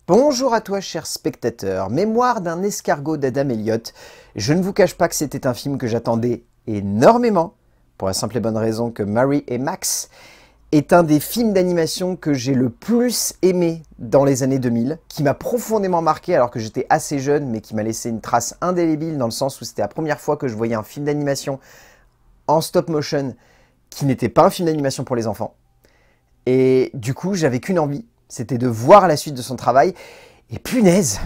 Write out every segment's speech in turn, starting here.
Bonjour à toi, cher spectateur. Mémoire d'un escargot d'Adam Elliott. Je ne vous cache pas que c'était un film que j'attendais énormément, pour la simple et bonne raison que Mary et Max est un des films d'animation que j'ai le plus aimé dans les années 2000, qui m'a profondément marqué alors que j'étais assez jeune, mais qui m'a laissé une trace indélébile dans le sens où c'était la première fois que je voyais un film d'animation en stop motion qui n'était pas un film d'animation pour les enfants. Et du coup, j'avais qu'une envie, c'était de voir la suite de son travail. Et punaise,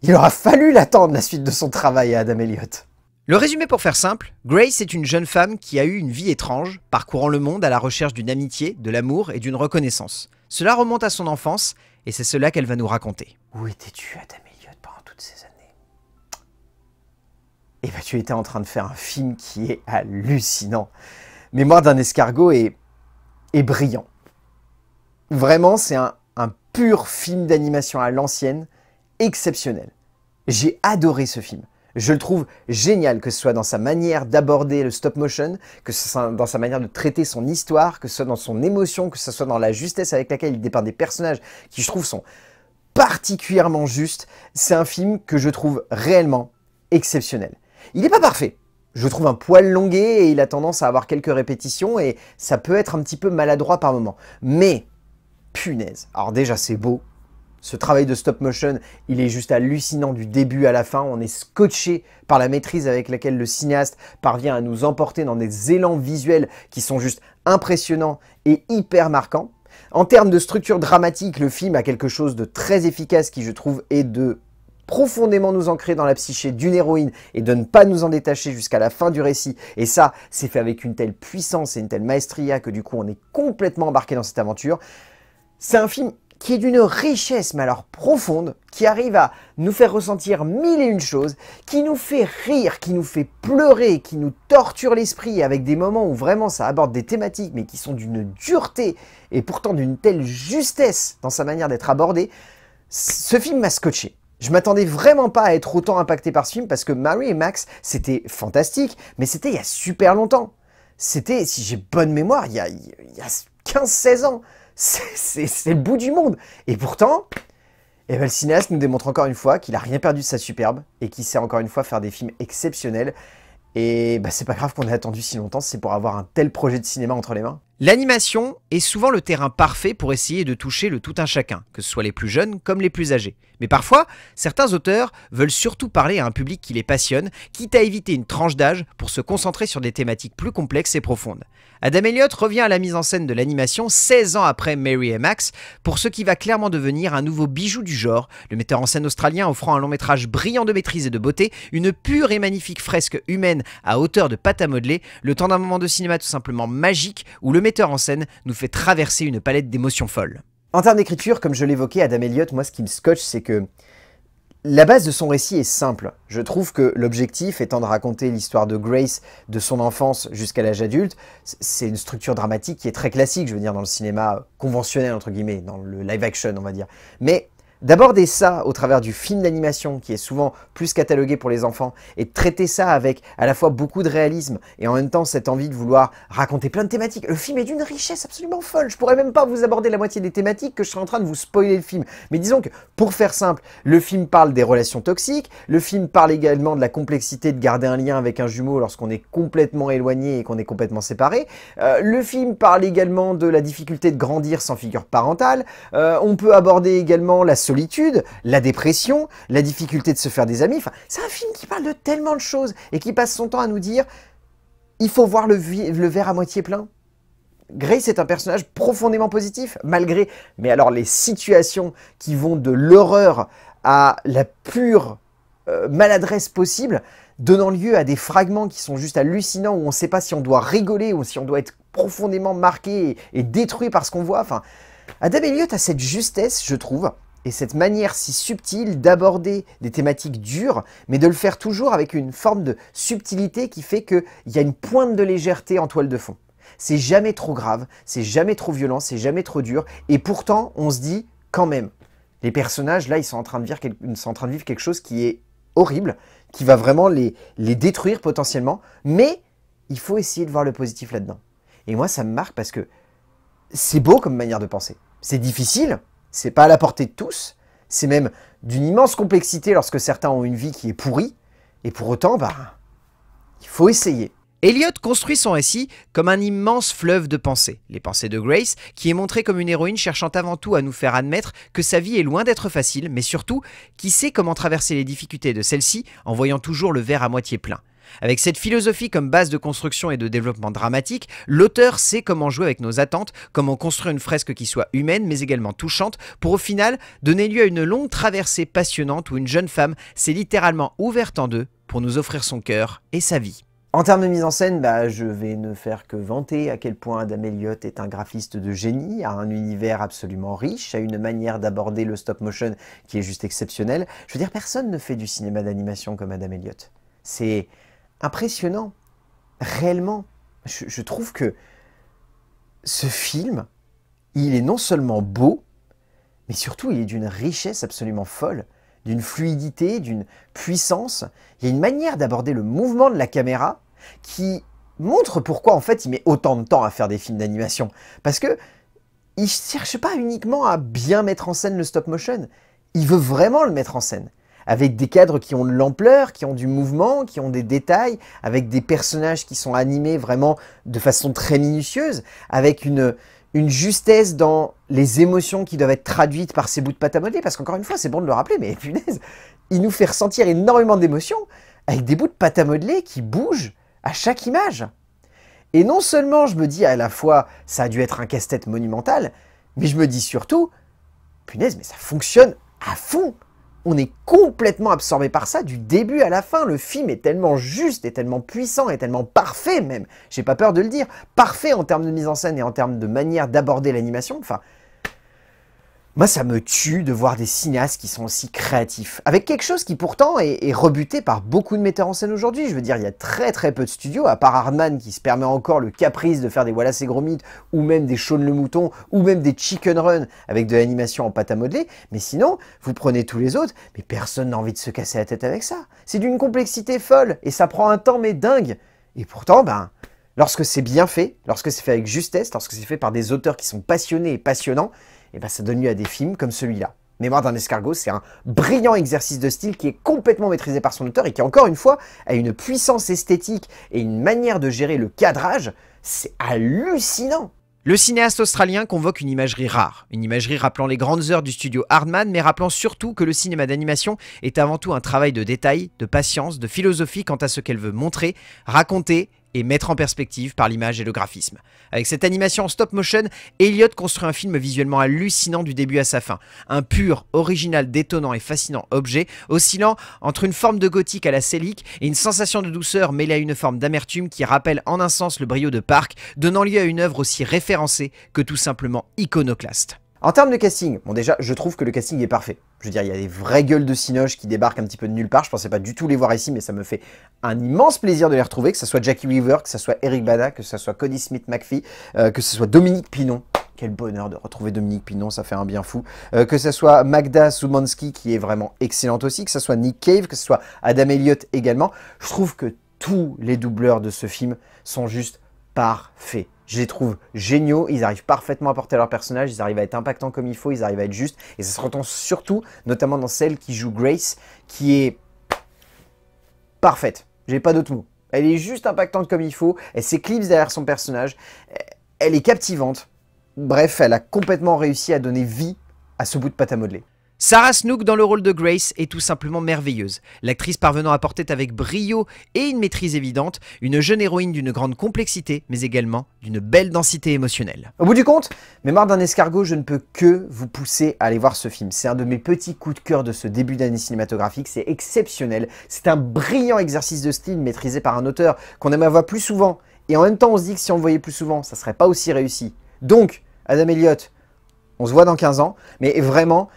il aura fallu l'attendre, la suite de son travail à Adam Elliott. Le résumé pour faire simple, Grace est une jeune femme qui a eu une vie étrange, parcourant le monde à la recherche d'une amitié, de l'amour et d'une reconnaissance. Cela remonte à son enfance, et c'est cela qu'elle va nous raconter. Où étais-tu, Adam Elliott, pendant toutes ces années? Eh bien, tu étais en train de faire un film qui est hallucinant. Mémoire d'un escargot est brillant. Vraiment, c'est un pur film d'animation à l'ancienne, exceptionnel. J'ai adoré ce film. Je le trouve génial, que ce soit dans sa manière d'aborder le stop motion, que ce soit dans sa manière de traiter son histoire, que ce soit dans son émotion, que ce soit dans la justesse avec laquelle il dépeint des personnages qui, je trouve, sont particulièrement justes. C'est un film que je trouve réellement exceptionnel. Il n'est pas parfait. Je trouve un poil longué et il a tendance à avoir quelques répétitions et ça peut être un petit peu maladroit par moments. Mais punaise. Alors déjà, c'est beau. Ce travail de stop motion, il est juste hallucinant du début à la fin. On est scotché par la maîtrise avec laquelle le cinéaste parvient à nous emporter dans des élans visuels qui sont juste impressionnants et hyper marquants. En termes de structure dramatique, le film a quelque chose de très efficace qui, je trouve, est de profondément nous ancrer dans la psyché d'une héroïne et de ne pas nous en détacher jusqu'à la fin du récit. Et ça, c'est fait avec une telle puissance et une telle maestria que du coup, on est complètement embarqué dans cette aventure. C'est un film qui est d'une richesse, mais alors profonde, qui arrive à nous faire ressentir mille et une choses, qui nous fait rire, qui nous fait pleurer, qui nous torture l'esprit, avec des moments où vraiment ça aborde des thématiques, mais qui sont d'une dureté et pourtant d'une telle justesse dans sa manière d'être abordé. Ce film m'a scotché. Je m'attendais vraiment pas à être autant impacté par ce film, parce que Mary et Max, c'était fantastique, mais c'était il y a super longtemps. C'était, si j'ai bonne mémoire, il y a 15-16 ans. C'est le bout du monde. Et pourtant, eh ben, le cinéaste nous démontre encore une fois qu'il n'a rien perdu de sa superbe et qu'il sait encore une fois faire des films exceptionnels. Et bah, c'est pas grave qu'on ait attendu si longtemps, c'est pour avoir un tel projet de cinéma entre les mains. L'animation est souvent le terrain parfait pour essayer de toucher le tout un chacun, que ce soit les plus jeunes comme les plus âgés. Mais parfois, certains auteurs veulent surtout parler à un public qui les passionne, quitte à éviter une tranche d'âge pour se concentrer sur des thématiques plus complexes et profondes. Adam Elliott revient à la mise en scène de l'animation 16 ans après Mary et Max, pour ce qui va clairement devenir un nouveau bijou du genre, le metteur en scène australien offrant un long métrage brillant de maîtrise et de beauté, une pure et magnifique fresque humaine à hauteur de pâte à modeler, le temps d'un moment de cinéma tout simplement magique où le metteur en scène nous fait traverser une palette d'émotions folles. En termes d'écriture, comme je l'évoquais, Adam Elliott, moi ce qui me scotche, c'est que la base de son récit est simple. Je trouve que l'objectif étant de raconter l'histoire de Grace, de son enfance jusqu'à l'âge adulte, c'est une structure dramatique qui est très classique, je veux dire, dans le cinéma conventionnel, entre guillemets, dans le live action, on va dire. Mais d'aborder ça au travers du film d'animation, qui est souvent plus catalogué pour les enfants, et de traiter ça avec à la fois beaucoup de réalisme, et en même temps cette envie de vouloir raconter plein de thématiques. Le film est d'une richesse absolument folle. Je pourrais même pas vous aborder la moitié des thématiques que je serais en train de vous spoiler le film. Mais disons que, pour faire simple, le film parle des relations toxiques, le film parle également de la complexité de garder un lien avec un jumeau lorsqu'on est complètement éloigné et qu'on est complètement séparé. Le film parle également de la difficulté de grandir sans figure parentale. On peut aborder également la solitude, la dépression, la difficulté de se faire des amis. Enfin, c'est un film qui parle de tellement de choses et qui passe son temps à nous dire il faut voir le verre à moitié plein. Grace est un personnage profondément positif, malgré, mais alors les situations qui vont de l'horreur à la pure maladresse possible, donnant lieu à des fragments qui sont juste hallucinants, où on ne sait pas si on doit rigoler ou si on doit être profondément marqué et détruit par ce qu'on voit. Enfin, Adam Elliott a cette justesse, je trouve, et cette manière si subtile d'aborder des thématiques dures, mais de le faire toujours avec une forme de subtilité qui fait qu'il y a une pointe de légèreté en toile de fond. C'est jamais trop grave, c'est jamais trop violent, c'est jamais trop dur, et pourtant on se dit quand même, les personnages là ils sont en train de vivre quelque chose qui est horrible, qui va vraiment les détruire potentiellement, mais il faut essayer de voir le positif là-dedans. Et moi ça me marque parce que c'est beau comme manière de penser. C'est difficile, c'est pas à la portée de tous, C'est même d'une immense complexité lorsque certains ont une vie qui est pourrie, et pour autant, il faut essayer. Elliot construit son récit comme un immense fleuve de pensées, les pensées de Grace, qui est montrée comme une héroïne cherchant avant tout à nous faire admettre que sa vie est loin d'être facile, mais surtout qui sait comment traverser les difficultés de celle-ci en voyant toujours le verre à moitié plein. Avec cette philosophie comme base de construction et de développement dramatique, l'auteur sait comment jouer avec nos attentes, comment construire une fresque qui soit humaine mais également touchante, pour au final donner lieu à une longue traversée passionnante où une jeune femme s'est littéralement ouverte en deux pour nous offrir son cœur et sa vie. En termes de mise en scène, je vais ne faire que vanter à quel point Adam Elliott est un graphiste de génie, a un univers absolument riche, a une manière d'aborder le stop motion qui est juste exceptionnelle. Je veux dire, personne ne fait du cinéma d'animation comme Adam Elliott. C'est impressionnant. Réellement, je trouve que ce film, il est non seulement beau, mais surtout il est d'une richesse absolument folle, d'une fluidité, d'une puissance. Il y a une manière d'aborder le mouvement de la caméra qui montre pourquoi en fait il met autant de temps à faire des films d'animation. Parce que il ne cherche pas uniquement à bien mettre en scène le stop motion, il veut vraiment le mettre en scène. Avec des cadres qui ont de l'ampleur, qui ont du mouvement, qui ont des détails, avec des personnages qui sont animés vraiment de façon très minutieuse, avec une justesse dans les émotions qui doivent être traduites par ces bouts de pâte à modeler, parce qu'encore une fois, c'est bon de le rappeler, mais punaise, il nous fait ressentir énormément d'émotions avec des bouts de pâte à modeler qui bougent à chaque image. Et non seulement je me dis à la fois, ça a dû être un casse-tête monumental, mais je me dis surtout, punaise, mais ça fonctionne à fond. On est complètement absorbé par ça du début à la fin. Le film est tellement juste, et tellement puissant, et tellement parfait même. J'ai pas peur de le dire. Parfait en termes de mise en scène et en termes de manière d'aborder l'animation. Enfin, moi ça me tue de voir des cinéastes qui sont aussi créatifs. Avec quelque chose qui pourtant est rebuté par beaucoup de metteurs en scène aujourd'hui. Je veux dire, il y a très peu de studios, à part Hardman qui se permet encore le caprice de faire des Wallace et Gromit, ou même des Shaun le Mouton, ou même des Chicken Run avec de l'animation en pâte à modeler. Mais sinon, vous prenez tous les autres, mais personne n'a envie de se casser la tête avec ça. C'est d'une complexité folle, et ça prend un temps mais dingue. Et pourtant, lorsque c'est bien fait, lorsque c'est fait avec justesse, lorsque c'est fait par des auteurs qui sont passionnés et passionnants, et ça donne lieu à des films comme celui-là. Mémoire d'un escargot, c'est un brillant exercice de style qui est complètement maîtrisé par son auteur et qui, encore une fois, a une puissance esthétique et une manière de gérer le cadrage, c'est hallucinant. Le cinéaste australien convoque une imagerie rare, une imagerie rappelant les grandes heures du studio Hardman, mais rappelant surtout que le cinéma d'animation est avant tout un travail de détail, de patience, de philosophie quant à ce qu'elle veut montrer, raconter et mettre en perspective par l'image et le graphisme. Avec cette animation en stop motion, Elliott construit un film visuellement hallucinant du début à sa fin. Un pur, original, détonnant et fascinant objet, oscillant entre une forme de gothique à la Selick et une sensation de douceur mêlée à une forme d'amertume qui rappelle en un sens le brio de Park, donnant lieu à une œuvre aussi référencée que tout simplement iconoclaste. En termes de casting, bon déjà, je trouve que le casting est parfait. Je veux dire, il y a des vraies gueules de cinoches qui débarquent un petit peu de nulle part. Je pensais pas du tout les voir ici, mais ça me fait un immense plaisir de les retrouver, que ce soit Jackie Weaver, que ce soit Eric Bana, que ce soit Cody Smith-McPhee, que ce soit Dominique Pinon. Quel bonheur de retrouver Dominique Pinon, ça fait un bien fou. Que ce soit Magda Szubanski, qui est vraiment excellente aussi, que ce soit Nick Cave, que ce soit Adam Elliott également. Je trouve que tous les doubleurs de ce film sont juste parfaits. Je les trouve géniaux, ils arrivent parfaitement à porter leur personnage, ils arrivent à être impactants comme il faut, ils arrivent à être justes. Et ça se retrouve surtout, notamment dans celle qui joue Grace, qui est parfaite. J'ai pas d'autre mot. Elle est juste impactante comme il faut, elle s'éclipse derrière son personnage, elle est captivante. Bref, elle a complètement réussi à donner vie à ce bout de pâte à modeler. Sarah Snook dans le rôle de Grace est tout simplement merveilleuse. L'actrice parvenant à porter avec brio et une maîtrise évidente une jeune héroïne d'une grande complexité, mais également d'une belle densité émotionnelle. Au bout du compte, Mémoire d'un escargot, je ne peux que vous pousser à aller voir ce film. C'est un de mes petits coups de cœur de ce début d'année cinématographique, c'est exceptionnel. C'est un brillant exercice de style maîtrisé par un auteur qu'on aimerait voir plus souvent. Et en même temps, on se dit que si on le voyait plus souvent, ça serait pas aussi réussi. Donc, Adam Elliott, on se voit dans 15 ans, mais vraiment,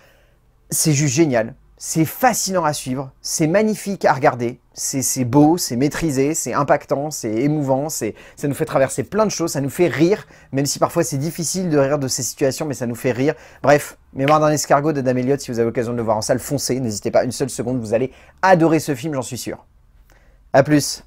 c'est juste génial, c'est fascinant à suivre, c'est magnifique à regarder, c'est beau, c'est maîtrisé, c'est impactant, c'est émouvant, ça nous fait traverser plein de choses, ça nous fait rire, même si parfois c'est difficile de rire de ces situations, mais ça nous fait rire. Bref, Mémoire d'un escargot d'Adam Elliott, si vous avez l'occasion de le voir en salle, foncez, n'hésitez pas une seule seconde, vous allez adorer ce film, j'en suis sûr. A plus.